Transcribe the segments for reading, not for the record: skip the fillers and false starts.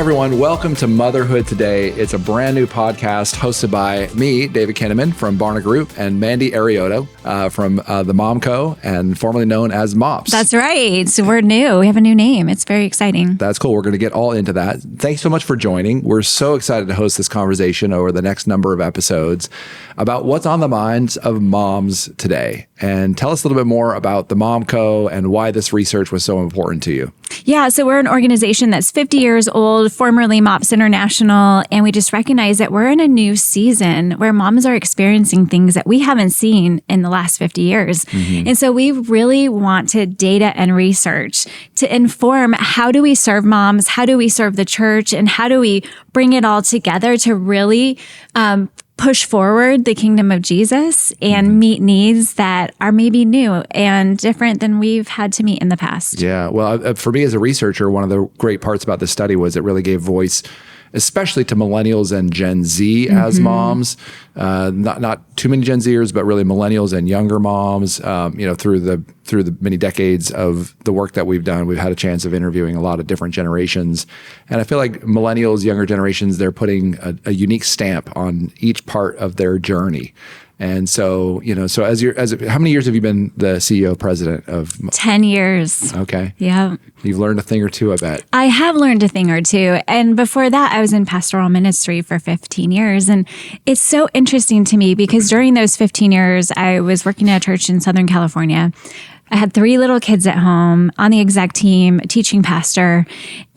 everyone. Welcome to Motherhood Today. It's a brand new podcast hosted by me, David Kinnaman from Barna Group, and Mandy Arioto from the Mom Co. and formerly known as MOPS. That's right. So we're new. We have a new name. It's very exciting. That's cool. We're going to get all into that. Thanks so much for joining. We're so excited to host this conversation over the next number of episodes about what's on the minds of moms today. And tell us a little bit more about the Mom Co. and why this research was so important to you. Yeah, so we're an organization that's 50 years old, formerly MOPS International, and we just recognize that we're in a new season where moms are experiencing things that we haven't seen in the last 50 years. Mm-hmm. And so we really want to data and research to inform how do we serve moms, how do we serve the church, and how do we bring it all together to really push forward the kingdom of Jesus and meet needs that are maybe new and different than we've had to meet in the past. Yeah. Well, for me as a researcher, one of the great parts about this study was it really gave voice, especially to millennials and Gen Z as moms. Not too many Gen Zers, but really millennials and younger moms. Through the many decades of the work that we've done, we've had a chance of interviewing a lot of different generations. And I feel like millennials, younger generations, they're putting a unique stamp on each part of their journey. And so, how many years have you been the CEO president of? 10 years. Okay. Yeah. You've learned a thing or two, I bet. I have learned a thing or two. And before that, I was in pastoral ministry for 15 years. And it's so interesting to me because during those 15 years, I was working at a church in Southern California. I had 3 little kids at home, on the exec team, teaching pastor,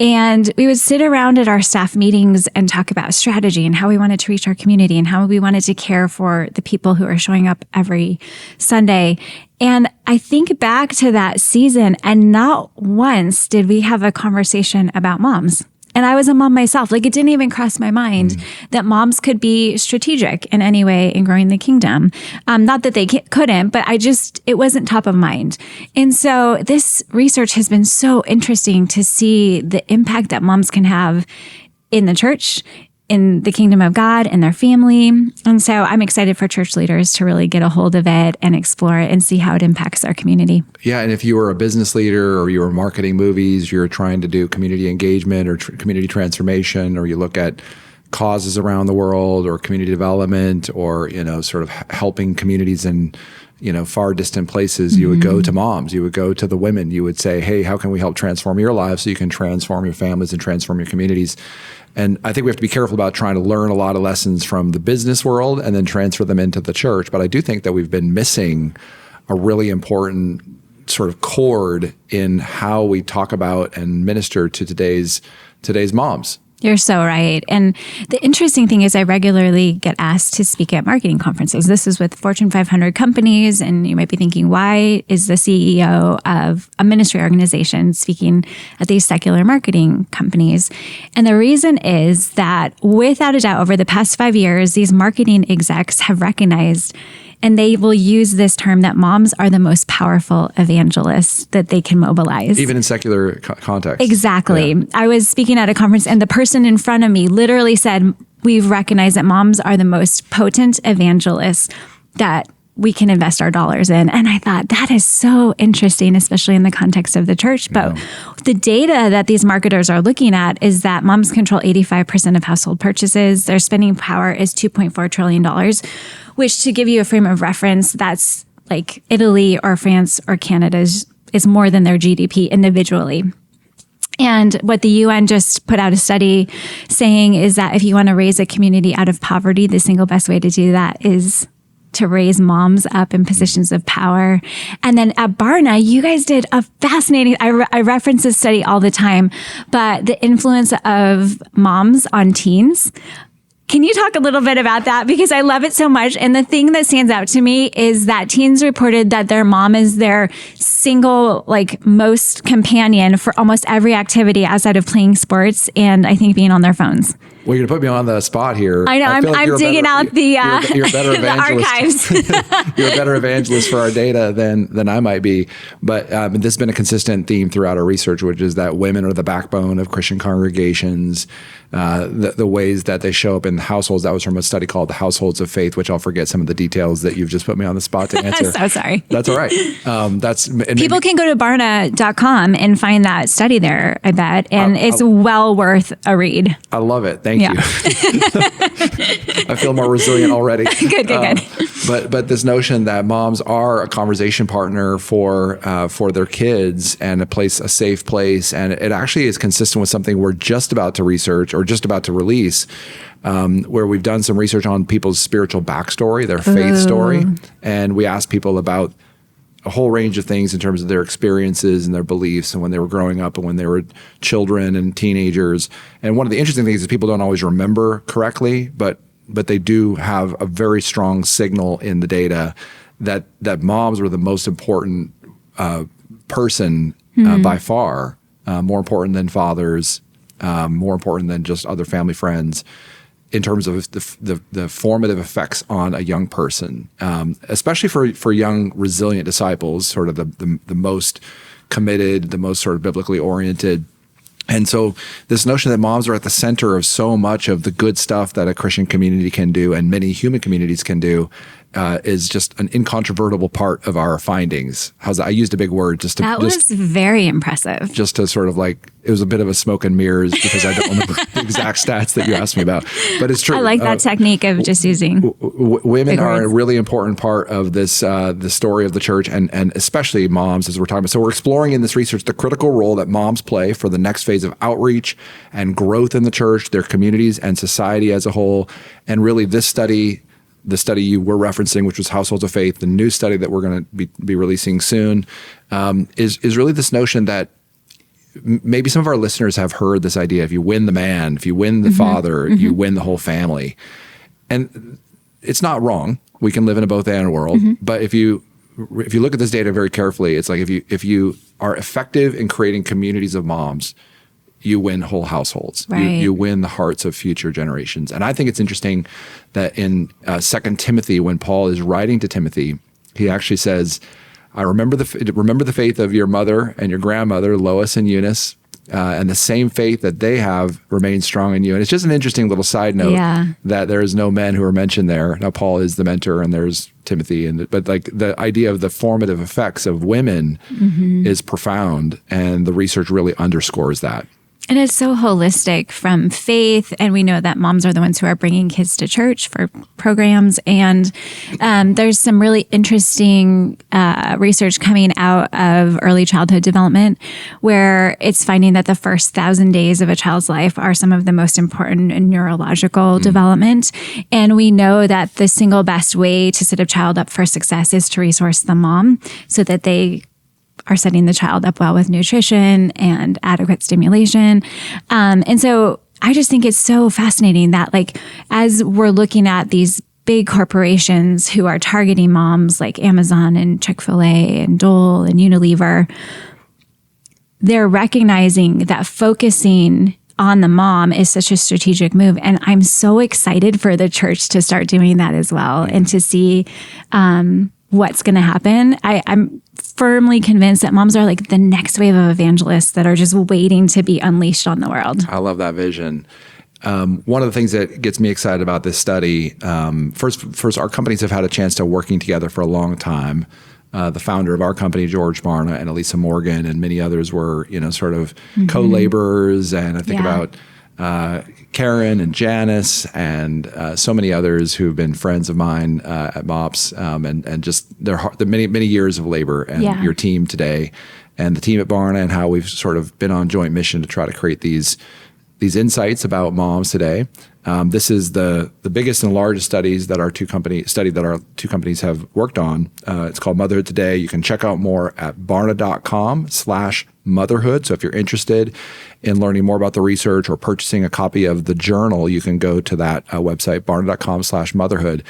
and we would sit around at our staff meetings and talk about strategy and how we wanted to reach our community and how we wanted to care for the people who are showing up every Sunday. And I think back to that season, and not once did we have a conversation about moms. And I was a mom myself. Like, it didn't even cross my mind that moms could be strategic in any way in growing the kingdom. Not that they couldn't, but it wasn't top of mind. And so this research has been so interesting to see the impact that moms can have in the church, in the kingdom of God, and their family. And so I'm excited for church leaders to really get a hold of it and explore it and see how it impacts our community. Yeah, and if you were a business leader or you were marketing movies, you're trying to do community engagement or community transformation, or you look at causes around the world or community development or, sort of helping communities in, far distant places, you would go to moms, you would go to the women, you would say, hey, how can we help transform your lives so you can transform your families and transform your communities? And I think we have to be careful about trying to learn a lot of lessons from the business world and then transfer them into the church. But I do think that we've been missing a really important sort of chord in how we talk about and minister to today's moms. You're so right. And the interesting thing is I regularly get asked to speak at marketing conferences. This is with Fortune 500 companies. And you might be thinking, why is the CEO of a ministry organization speaking at these secular marketing companies? And the reason is that without a doubt, over the past 5 years, these marketing execs have recognized, and they will use this term, that moms are the most powerful evangelists that they can mobilize. Even in secular context. Exactly. Yeah. I was speaking at a conference and the person in front of me literally said, we've recognized that moms are the most potent evangelists that we can invest our dollars in. And I thought that is so interesting, especially in the context of the church. But the data that these marketers are looking at is that moms control 85% of household purchases. Their spending power is $2.4 trillion, which, to give you a frame of reference, that's like Italy or France or Canada is more than their GDP individually. And what the UN just put out a study saying is that if you want to raise a community out of poverty, the single best way to do that is to raise moms up in positions of power. And then at Barna, you guys did a fascinating, I reference this study all the time, but the influence of moms on teens. Can you talk a little bit about that? Because I love it so much. And the thing that stands out to me is that teens reported that their mom is their single, most companion for almost every activity outside of playing sports and I think being on their phones. Well, you're gonna put me on the spot here. I know. feel like I'm you're a digging better- out the you're a better the evangelist. archives. You're a better evangelist for our data than I might be. But this has been a consistent theme throughout our research, which is that women are the backbone of Christian congregations. The ways that they show up in households. That was from a study called The Households of Faith, which I'll forget some of the details that you've just put me on the spot to answer. So sorry. That's all right. People can go to barna.com and find that study there, I bet. And it's well worth a read. I love it. Thank you. I feel more resilient already. Good. But this notion that moms are a conversation partner for their kids and a safe place, and it actually is consistent with something we're just about to research or just about to release, where we've done some research on people's spiritual backstory, their faith story, and we asked people about a whole range of things in terms of their experiences and their beliefs and when they were growing up and when they were children and teenagers. And one of the interesting things is people don't always remember correctly, but they do have a very strong signal in the data that moms were the most important person by far, more important than fathers, more important than just other family friends, in terms of the formative effects on a young person, especially for young resilient disciples, sort of the most committed, the most sort of biblically oriented. And so this notion that moms are at the center of so much of the good stuff that a Christian community can do and many human communities can do is just an incontrovertible part of our findings. How's that? I used a big word just to— That was very impressive. Just to sort of like, it was a bit of a smoke and mirrors because I don't remember the exact stats that you asked me about, but it's true. I like that technique of just using women are a words. really important part of this, the story of the church, and especially moms, as we're talking about. So we're exploring in this research the critical role that moms play for the next phase of outreach and growth in the church, their communities, and society as a whole. And really this study, the study you were referencing, which was Households of Faith, the new study that we're going to be releasing soon, is really this notion that maybe some of our listeners have heard this idea: if you win the man, if you win the father, you win the whole family. And it's not wrong. We can live in a both and world. But if you look at this data very carefully, it's like if you are effective in creating communities of moms, you win whole households. Right. You win the hearts of future generations. And I think it's interesting that in 2 Timothy, when Paul is writing to Timothy, he actually says, I remember the faith of your mother and your grandmother, Lois and Eunice, and the same faith that they have remains strong in you. And it's just an interesting little side note that there is no men who are mentioned there. Now, Paul is the mentor and there's Timothy, but like the idea of the formative effects of women is profound, and the research really underscores that. And it's so holistic from faith. And we know that moms are the ones who are bringing kids to church for programs. And there's some really interesting research coming out of early childhood development, where it's finding that the first 1,000 days of a child's life are some of the most important in neurological development. And we know that the single best way to set a child up for success is to resource the mom so that they are setting the child up well with nutrition and adequate stimulation. And so I just think it's so fascinating that, like, as we're looking at these big corporations who are targeting moms like Amazon and Chick-fil-A and Dole and Unilever, they're recognizing that focusing on the mom is such a strategic move. And I'm so excited for the church to start doing that as well, and to see what's going to happen. I'm firmly convinced that moms are like the next wave of evangelists that are just waiting to be unleashed on the world. I love that vision. One of the things that gets me excited about this study, first, our companies have had a chance to working together for a long time. The founder of our company, George Barna, and Elisa Morgan, and many others were, sort of co-laborers. And I think about Karen and Janice and so many others who've been friends of mine at MOPS, and just the many years of labor, and your team today and the team at Barna, and how we've sort of been on joint mission to try to create these insights about moms today. This is the biggest and largest study that our two companies have worked on. It's called Motherhood Today. You can check out more at barna.com/motherhood. So if you're interested in learning more about the research or purchasing a copy of the journal, you can go to that website, barna.com/motherhood.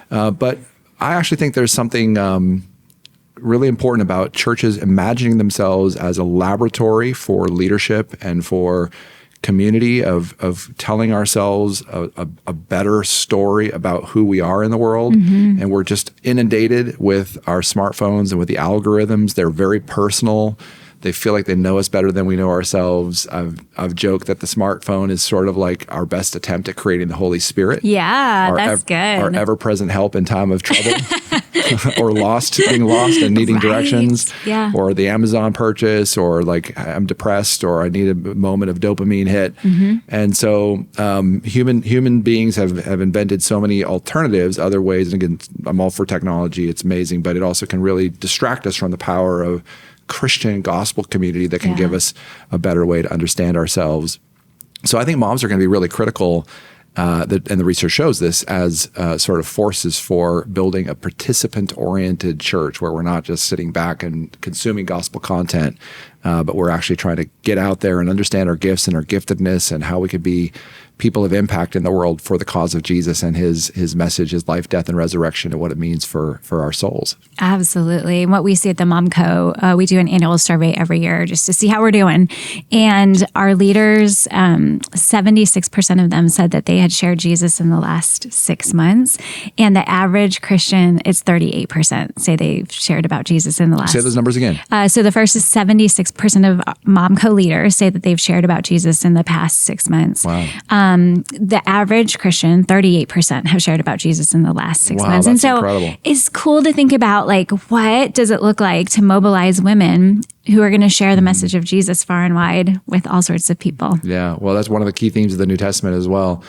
But I actually think there's something really important about churches imagining themselves as a laboratory for leadership and for community of telling ourselves a better story about who we are in the world. And we're just inundated with our smartphones and with the algorithms. They're very personal. They feel like they know us better than we know ourselves. I've joked that the smartphone is sort of like our best attempt at creating the Holy Spirit. Yeah, that's good. Our ever-present help in time of trouble. Or being lost and needing directions, or the Amazon purchase, or like I'm depressed, or I need a moment of dopamine hit. And so human beings have invented so many alternatives, other ways. And again, I'm all for technology. It's amazing, but it also can really distract us from the power of Christian gospel community that can give us a better way to understand ourselves. So I think moms are going to be really critical, and the research shows this, as sort of forces for building a participant-oriented church where we're not just sitting back and consuming gospel content, but we're actually trying to get out there and understand our gifts and our giftedness and how we could be people of impact in the world for the cause of Jesus and his message, his life, death, and resurrection, and what it means for our souls. Absolutely. And what we see at the Mom Co., we do an annual survey every year just to see how we're doing. And our leaders, 76% of them said that they had shared Jesus in the last 6 months. And the average Christian is 38% say they've shared about Jesus in the last. Say those numbers again. So the first is 76% of Mom Co. leaders say that they've shared about Jesus in the past 6 months. Wow. The average Christian, 38% have shared about Jesus in the last 6 months. That's and so incredible. It's cool to think about, like, what does it look like to mobilize women who are going to share the message of Jesus far and wide with all sorts of people? Yeah, well, that's one of the key themes of the New Testament as well.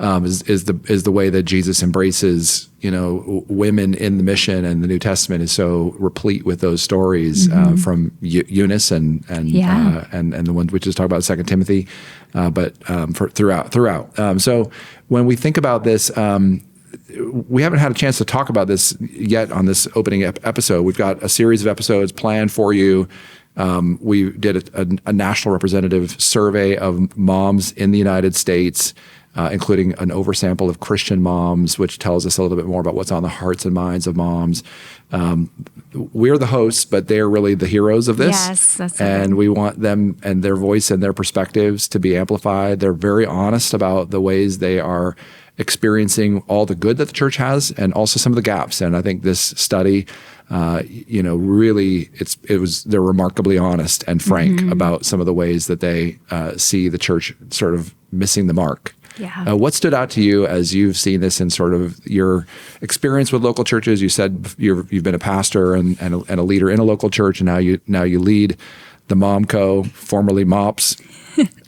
Is the way that Jesus embraces, women in the mission, and the New Testament is so replete with those stories from Eunice and the ones we just talked about, 2 Timothy, but throughout. So when we think about this, we haven't had a chance to talk about this yet on this opening episode. We've got a series of episodes planned for you. We did a national representative survey of moms in the United States, including an oversample of Christian moms, which tells us a little bit more about what's on the hearts and minds of moms. We're the hosts, but they're really the heroes of this. Yes, that's right. And we want them and their voice and their perspectives to be amplified. They're very honest about the ways they are experiencing all the good that the church has, and also some of the gaps. And I think this study, really, they're remarkably honest and frank about some of the ways that they see the church sort of missing the mark. Yeah. What stood out to you as you've seen this in sort of your experience with local churches? You said you've been a pastor and a leader in a local church, and now you lead the Mom Co., formerly MOPS.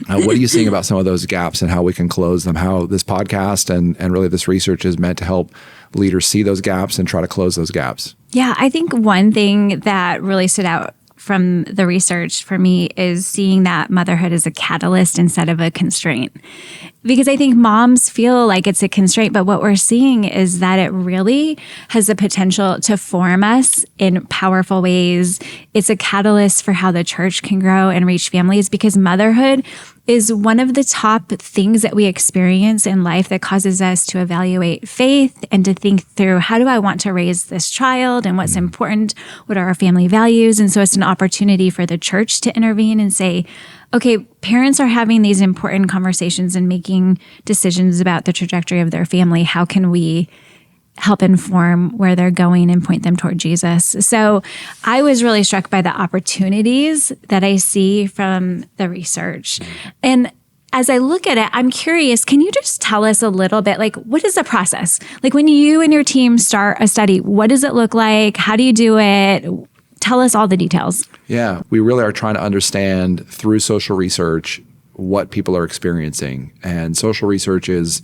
What are you seeing about some of those gaps and how we can close them? How this podcast and really this research is meant to help leaders see those gaps and try to close those gaps? Yeah, I think one thing that really stood out from the research for me is seeing that motherhood is a catalyst instead of a constraint. Because I think moms feel like it's a constraint, but what we're seeing is that it really has the potential to form us in powerful ways. It's a catalyst for how the church can grow and reach families, because motherhood is one of the top things that we experience in life that causes us to evaluate faith and to think through, how do I want to raise this child and what's important? What are our family values? And so it's an opportunity for the church to intervene and say, okay, parents are having these important conversations and making decisions about the trajectory of their family. How can we help inform where they're going and point them toward Jesus? So I was really struck by the opportunities that I see from the research. And as I look at it, I'm curious, can you just tell us a little bit, like, what is the process? Like, when you and your team start a study, what does it look like? How do you do it? Tell us all the details. Yeah, we really are trying to understand through social research what people are experiencing. And social research is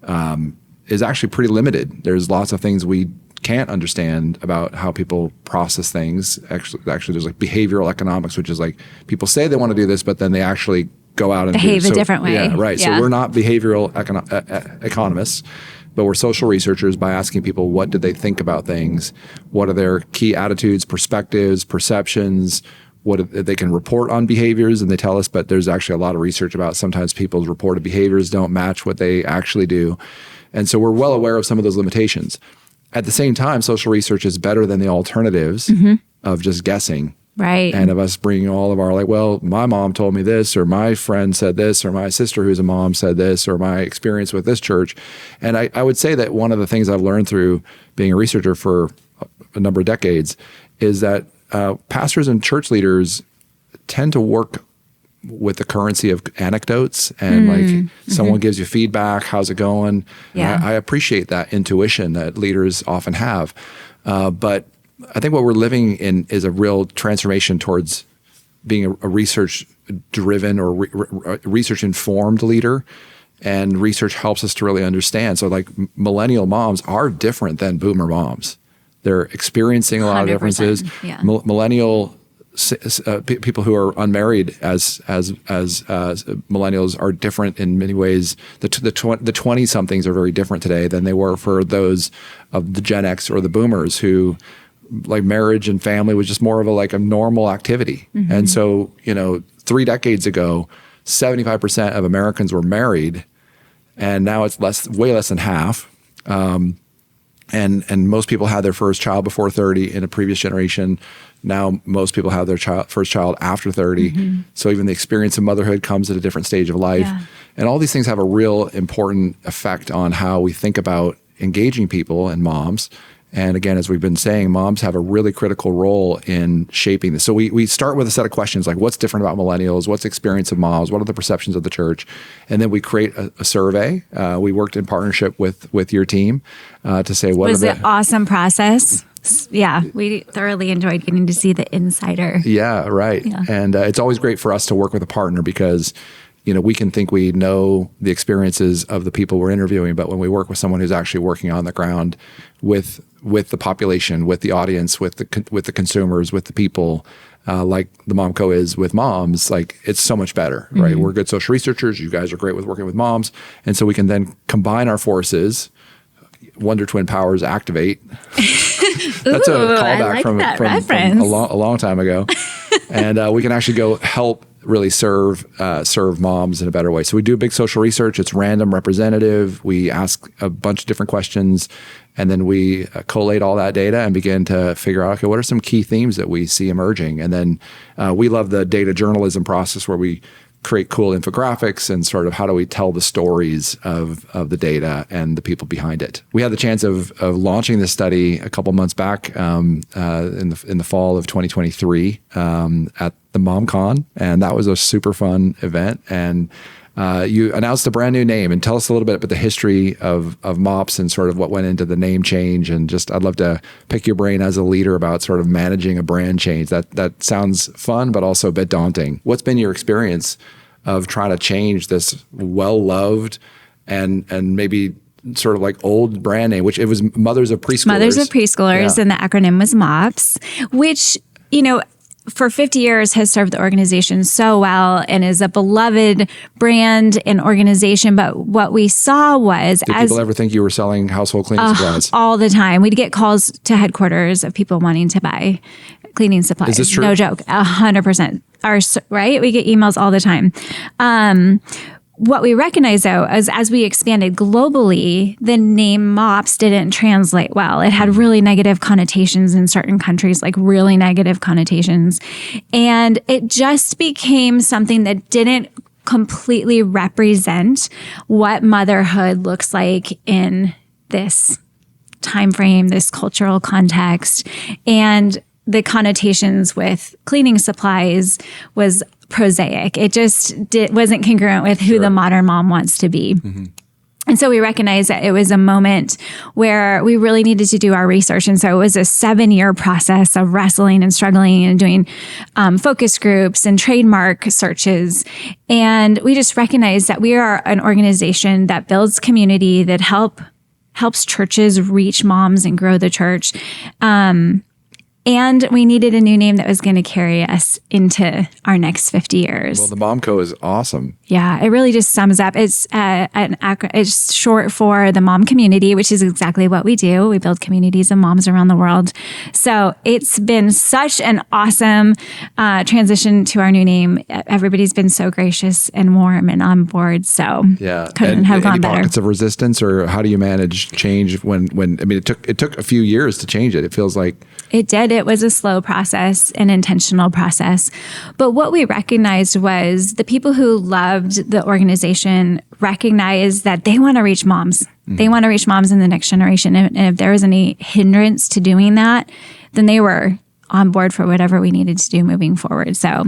actually pretty limited. There's lots of things we can't understand about how people process things. Actually, there's like behavioral economics, which is like people say they want to do this, but then they actually go out and behave a different way. Yeah, right. Yeah. So we're not behavioral economists, but we're social researchers by asking people, what do they think about things? What are their key attitudes, perspectives, perceptions? What they can report on behaviors, and they tell us, but there's actually a lot of research about sometimes people's reported behaviors don't match what they actually do. And so we're well aware of some of those limitations. At the same time, social research is better than the alternatives of just guessing. Right. And of us bringing all of our like, well, my mom told me this, or my friend said this, or my sister who's a mom said this, or my experience with this church. And I would say that one of the things I've learned through being a researcher for a number of decades is that pastors and church leaders tend to work with the currency of anecdotes and like someone gives you feedback, how's it going? Yeah. I appreciate that intuition that leaders often have. But I think what we're living in is a real transformation towards being a research-driven or research-informed leader. And research helps us to really understand. So like millennial moms are different than boomer moms. They're experiencing a lot of differences. Yeah. Millennial people who are unmarried as millennials are different in many ways. The 20-somethings are very different today than they were for those of the Gen X or the boomers who like marriage and family was just more of a normal activity. And so, 3 decades ago, 75% of Americans were married, and now it's way less than half. And most people had their first child before 30 in a previous generation. Now most people have their first child after 30. So even the experience of motherhood comes at a different stage of life. Yeah. And all these things have a real important effect on how we think about engaging people and moms. And again, as we've been saying, moms have a really critical role in shaping this. So we start with a set of questions like what's different about millennials? What's the experience of moms? What are the perceptions of the church? And then we create a survey. We worked in partnership with your team to say what was are an awesome process. Yeah, we thoroughly enjoyed getting to see the insider. Yeah, right. Yeah. And it's always great for us to work with a partner because we can think we know the experiences of the people we're interviewing, but when we work with someone who's actually working on the ground with the population, with the audience, with the consumers, with the people, like the Momco is with moms, like it's so much better, right? We're good social researchers. You guys are great with working with moms, and so we can then combine our forces. Wonder Twin powers activate. That's a callback from a long time ago, and we can actually go help really serve moms in a better way. So we do big social research. It's random, representative. We ask a bunch of different questions, and then we collate all that data and begin to figure out, okay, what are some key themes that we see emerging? And then we love the data journalism process where we create cool infographics and sort of how do we tell the stories of the data and the people behind it. We had the chance of launching this study a couple months back in the fall of 2023 at the MomCon, and that was a super fun event. And you announced a brand new name, and tell us a little bit about the history of MOPS and sort of what went into the name change. And just, I'd love to pick your brain as a leader about sort of managing a brand change. That sounds fun, but also a bit daunting. What's been your experience of trying to change this well-loved and maybe sort of like old brand name, which it was Mothers of Preschoolers. Mothers of Preschoolers, and the acronym was MOPS, which, for 50 years has served the organization so well and is a beloved brand and organization. But what we saw was... Did people ever think you were selling household cleaning supplies? All the time. We'd get calls to headquarters of people wanting to buy cleaning supplies. Is this true? No joke. 100%. Right? We get emails all the time. What we recognize, though, is as we expanded globally, the name MOPS didn't translate well. It had really negative connotations in certain countries, like really negative connotations. And it just became something that didn't completely represent what motherhood looks like in this time frame, this cultural context. And the connotations with cleaning supplies was prosaic. It just wasn't congruent with who the modern mom wants to be. And so we recognized that it was a moment where we really needed to do our research. And so it was a 7-year process of wrestling and struggling and doing focus groups and trademark searches. And we just recognized that we are an organization that builds community, that helps churches reach moms and grow the church. And we needed a new name that was going to carry us into our next 50 years. Well, the Momco is awesome. Yeah, it really just sums up. It's it's short for the mom community, which is exactly what we do. We build communities of moms around the world. So it's been such an awesome transition to our new name. Everybody's been so gracious and warm and on board. So yeah, couldn't have gone better. Any pockets of resistance, or how do you manage change when I mean it took a few years to change it. It feels like it did. it was a slow process, an intentional process. But what we recognized was the people who loved the organization recognized that they want to reach moms. Mm-hmm. They want to reach moms in the next generation. And if there was any hindrance to doing that, then they were on board for whatever we needed to do moving forward. So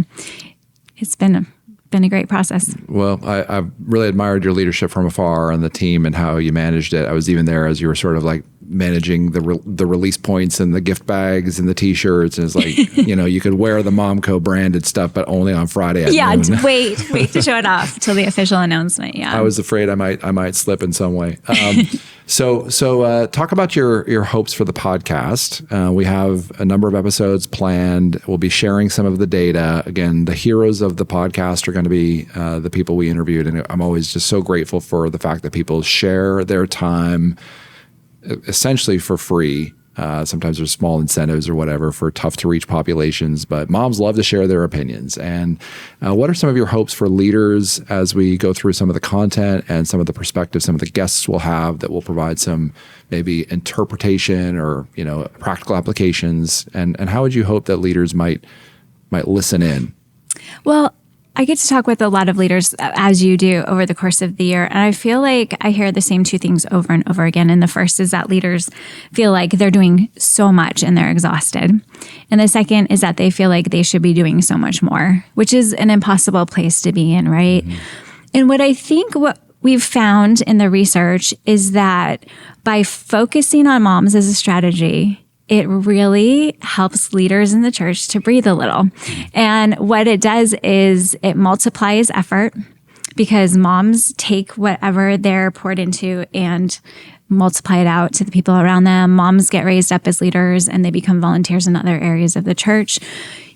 it's been a great process. Well, I've really admired your leadership from afar and the team and how you managed it. I was even there as you were sort of like managing the release points and the gift bags and the T-shirts. And it's like, you could wear the Momco branded stuff, but only on Friday at noon. wait to show it off till the official announcement. Yeah, I was afraid I might slip in some way. So talk about your hopes for the podcast. We have a number of episodes planned. We'll be sharing some of the data. Again, the heroes of the podcast are going to be the people we interviewed. And I'm always just so grateful for the fact that people share their time essentially for free. Sometimes there's small incentives or whatever for tough to reach populations, but moms love to share their opinions. And what are some of your hopes for leaders as we go through some of the content and some of the perspectives some of the guests will have that will provide some maybe interpretation or, practical applications? And how would you hope that leaders might listen in? Well, I get to talk with a lot of leaders, as you do, over the course of the year. And I feel like I hear the same two things over and over again. And the first is that leaders feel like they're doing so much and they're exhausted. And the second is that they feel like they should be doing so much more, which is an impossible place to be in, right? Mm-hmm. And what we've found in the research is that by focusing on moms as a strategy, it really helps leaders in the church to breathe a little. And what it does is it multiplies effort because moms take whatever they're poured into and multiply it out to the people around them. Moms get raised up as leaders and they become volunteers in other areas of the church.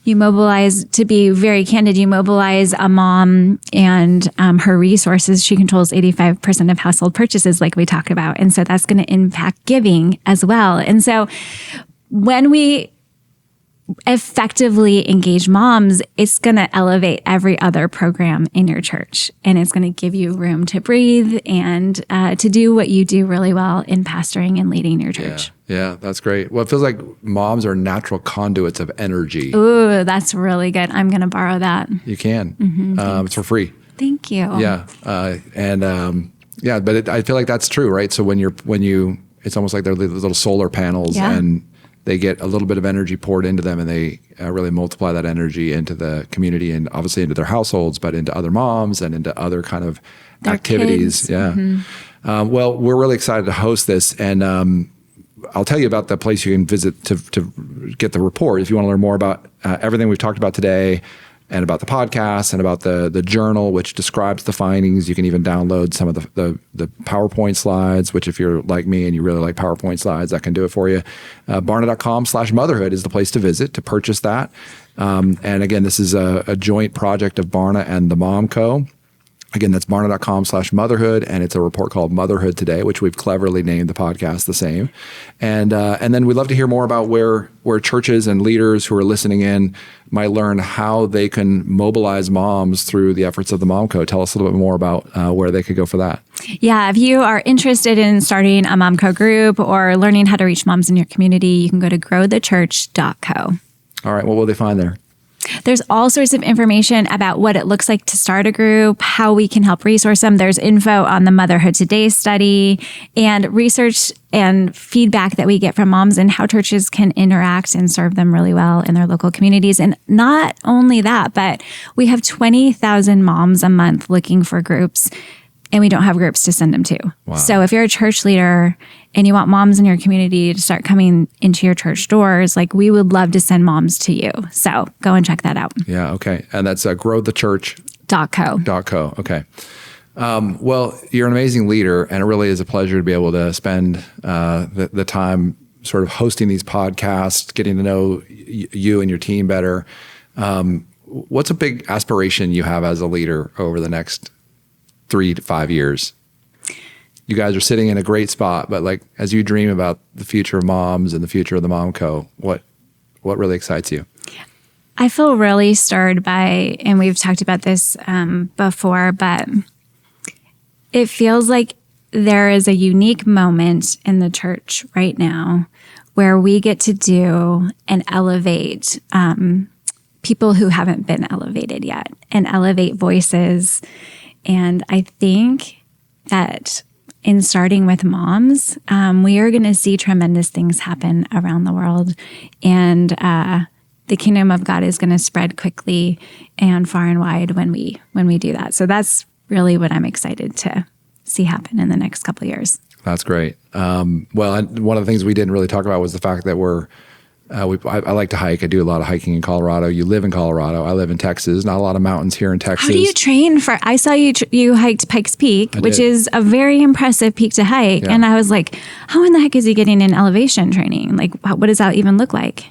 You mobilize, to be very candid, you mobilize a mom and her resources. She controls 85% of household purchases like we talk about. And so that's going to impact giving as well. And so when we effectively engage moms, it's going to elevate every other program in your church. And it's going to give you room to breathe and to do what you do really well in pastoring and leading your church. Yeah, that's great. Well, it feels like moms are natural conduits of energy. Ooh, that's really good. I'm going to borrow that. You can. Mm-hmm, it's for free. Thank you. Yeah. But I feel like that's true, right? So when you, it's almost like they're the little solar panels and they get a little bit of energy poured into them and they really multiply that energy into the community and obviously into their households, but into other moms and into other kind of their activities. Kids. Yeah. Mm-hmm. Well, we're really excited to host this and I'll tell you about the place you can visit to get the report if you want to learn more about everything we've talked about today and about the podcast and about the journal, which describes the findings. You can even download some of the PowerPoint slides, which if you're like me and you really like PowerPoint slides, that can do it for you. Barna.com/motherhood is the place to visit to purchase that. And again, this is a joint project of Barna and the Momco. Again, that's barna.com/motherhood, and it's a report called Motherhood Today, which we've cleverly named the podcast the same. And then we'd love to hear more about where churches and leaders who are listening in might learn how they can mobilize moms through the efforts of the Momco. Tell us a little bit more about where they could go for that. Yeah, if you are interested in starting a Momco group or learning how to reach moms in your community, you can go to growthechurch.co. All right, what will they find there? There's all sorts of information about what it looks like to start a group, how we can help resource them. There's info on the Motherhood Today study and research and feedback that we get from moms and how churches can interact and serve them really well in their local communities. And not only that, but we have 20,000 moms a month looking for groups, and we don't have groups to send them to. Wow. So if you're a church leader and you want moms in your community to start coming into your church doors, we would love to send moms to you. So go and check that out. Yeah, okay. And that's growthechurch.co. Okay. Well, you're an amazing leader, and it really is a pleasure to be able to spend the time sort of hosting these podcasts, getting to know you and your team better. What's a big aspiration you have as a leader over the next 3 to 5 years? You guys are sitting in a great spot, but as you dream about the future of moms and the future of the Momco, what really excites you? I feel really stirred by, and we've talked about this before, but it feels like there is a unique moment in the church right now where we get to do and elevate people who haven't been elevated yet and elevate voices. And I think that in starting with moms, we are going to see tremendous things happen around the world. And the kingdom of God is going to spread quickly and far and wide when we do that. So that's really what I'm excited to see happen in the next couple of years. That's great. One of the things we didn't really talk about was the fact that I like to hike. I do a lot of hiking in Colorado. You live in Colorado. I live in Texas. Not a lot of mountains here in Texas. How do you train for? I saw you hiked Pikes Peak, which is a very impressive peak to hike. Yeah. And I was like, how in the heck is he getting in elevation training? Like, what does that even look like?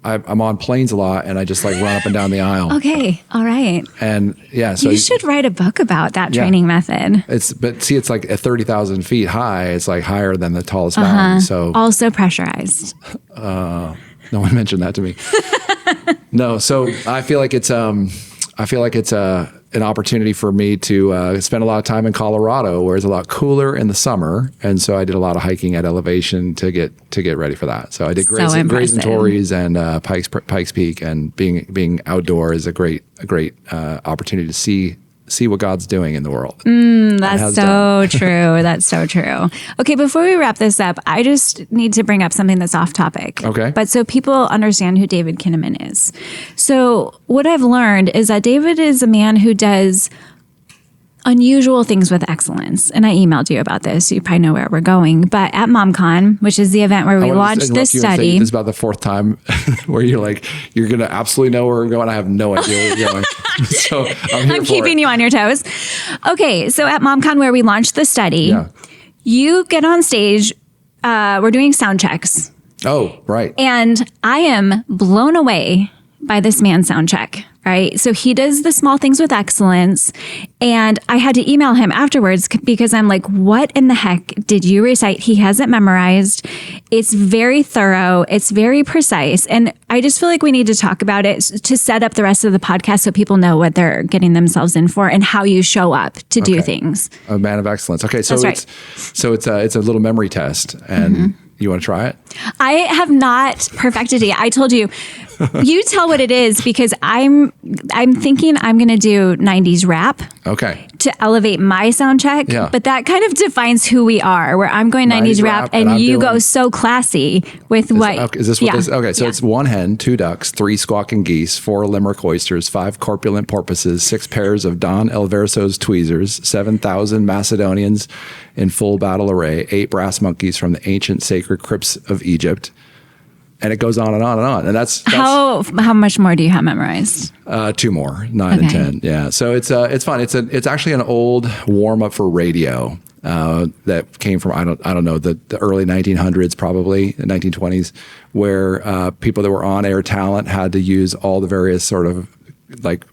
I'm on planes a lot, and I just like run up and down the aisle. Okay, all right. And yeah, so you should write a book about that training method. It's like at 30,000 feet high. It's like higher than the tallest mountain. So also pressurized. No one mentioned that to me. No, so I feel like it's an opportunity for me to spend a lot of time in Colorado, where it's a lot cooler in the summer, and so I did a lot of hiking at elevation to get ready for that. So I did Grays and Torreys and Pikes Peak, and being outdoor is a great opportunity to see what God's doing in the world. That's so true. That's so true. Okay, before we wrap this up, I just need to bring up something that's off topic. Okay. But so people understand who David Kinnaman is. So what I've learned is that David is a man who does unusual things with excellence. And I emailed you about this, so you probably know where we're going. But at MomCon, which is the event where we launched this study. This is about the fourth time where you're like, you're going to absolutely know where we're going. I have no idea where you're going. So I'm keeping you on your toes. Okay, so at MomCon, where we launched the study, you get on stage. We're doing sound checks. Oh, right. And I am blown away by this man's sound check. Right. So he does the small things with excellence. And I had to email him afterwards because I'm like, what in the heck did you recite? He has it memorized. It's very thorough. It's very precise. And I just feel like we need to talk about it to set up the rest of the podcast so people know what they're getting themselves in for and how you show up to do things. A man of excellence. Okay. So That's right. It's a little memory test. And you want to try it? I have not perfected it. I told you, you tell what it is, because I'm thinking I'm going to do 90s rap. Okay. To elevate my sound check. Yeah. But that kind of defines who we are, where I'm going 90s rap and you go so classy with what. Okay, is this what this? Okay. So it's 1 hen, 2 ducks, 3 squawking geese, 4 limerick oysters, 5 corpulent porpoises, 6 pairs of Don Alverso's tweezers, 7,000 Macedonians in full battle array, 8 brass monkeys from the ancient sacred crypts of Egypt. And it goes on and on and on. And that's how much more do you have memorized? 2 more, 9 and 10. Yeah. So it's fun. It's actually an old warm up for radio that came from, I don't know, the early 1900s, probably the 1920s, where people that were on air talent had to use all the various sort of like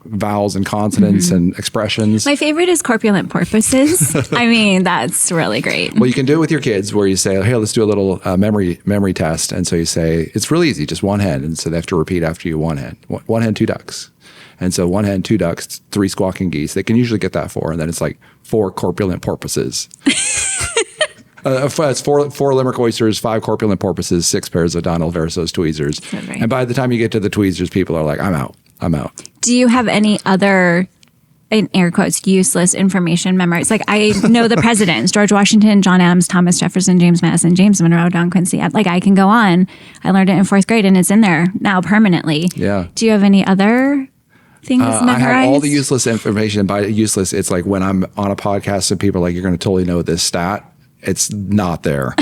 vowels and consonants and expressions. My favorite is corpulent porpoises. I mean, that's really great. Well, you can do it with your kids, where you say, "Hey, let's do a little memory test." And so you say, it's really easy, just 1 hen, and so they have to repeat after you. 1 hen, 1 hen, 2 ducks, and so 1 hen, 2 ducks, 3 squawking geese. They can usually get that 4, and then it's like 4 corpulent porpoises. It's 4 limerick oysters, 5 corpulent porpoises, 6 pairs of Don Alverso's tweezers. Right. And by the time you get to the tweezers, people are like, I'm out. Do you have any other, in air quotes, useless information memorized? Like, I know the presidents: George Washington, John Adams, Thomas Jefferson, James Madison, James Monroe, Don Quincy. Like, I can go on. I learned it in 4th grade and it's in there now permanently. Yeah. Do you have any other things memorized? I have all the useless information. By useless, it's like when I'm on a podcast and people are like, you're going to totally know this stat. It's not there.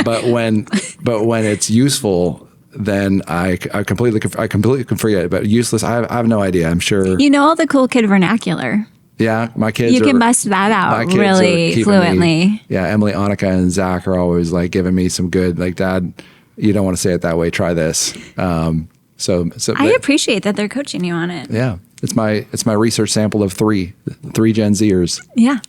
But when it's useful, then I completely can forget it. But useless, I have no idea. I'm sure you know all the cool kid vernacular. Yeah, my kids. You can bust that out really fluently. Emily, Annika, and Zach are always like giving me some good, like, Dad, you don't want to say it that way. Try this. So I appreciate that they're coaching you on it. Yeah, it's my research sample of 3 Gen Zers. Yeah.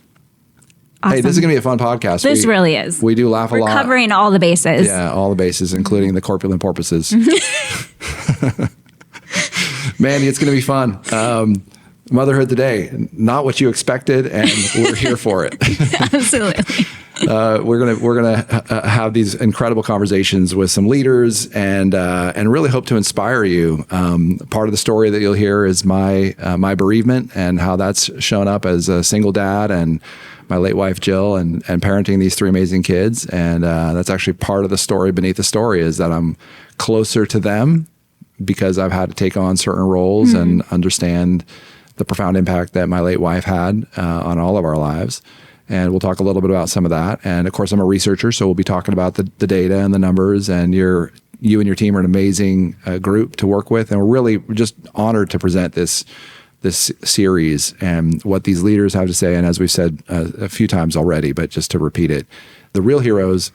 Awesome. Hey, this is going to be a fun podcast. This really is. We do laugh a lot. We're covering all the bases. Yeah, all the bases, including the corpulent porpoises. Mandy, it's going to be fun. Motherhood Today, not what you expected, and we're here for it. Absolutely. We're gonna have these incredible conversations with some leaders, and really hope to inspire you. Part of the story that you'll hear is my bereavement and how that's shown up as a single dad, and my late wife Jill, and parenting these 3 amazing kids. And that's actually part of the story beneath the story, is that I'm closer to them because I've had to take on certain roles and understand the profound impact that my late wife had on all of our lives. And we'll talk a little bit about some of that. And of course, I'm a researcher, so we'll be talking about the data and the numbers. And you and your team are an amazing group to work with. And we're just honored to present this series and what these leaders have to say. And as we've said a few times already, but just to repeat it, the real heroes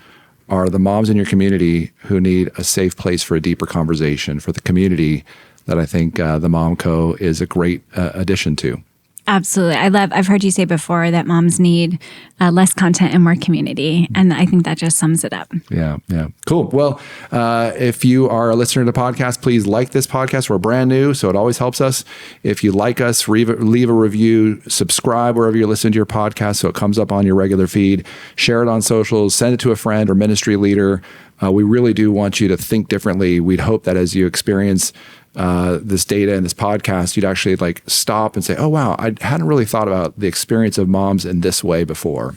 are the moms in your community who need a safe place for a deeper conversation, for the community that I think the Mom Co. is a great addition to. Absolutely. I've heard you say before that moms need less content and more community. And I think that just sums it up. Yeah. Cool. Well, if you are a listener to the podcast, please like this podcast. We're brand new, so it always helps us. If you like us, leave a review, subscribe wherever you're listening to your podcast so it comes up on your regular feed. Share it on socials, send it to a friend or ministry leader. We really do want you to think differently. We'd hope that as you experience this data and this podcast, you'd actually stop and say, oh, wow, I hadn't really thought about the experience of moms in this way before.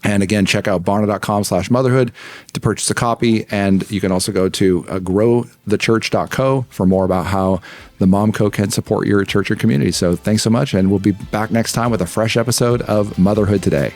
And again, check out barna.com/motherhood to purchase a copy. And you can also go to growthechurch.co for more about how the Mom Co. can support your church or community. So thanks so much. And we'll be back next time with a fresh episode of Motherhood Today.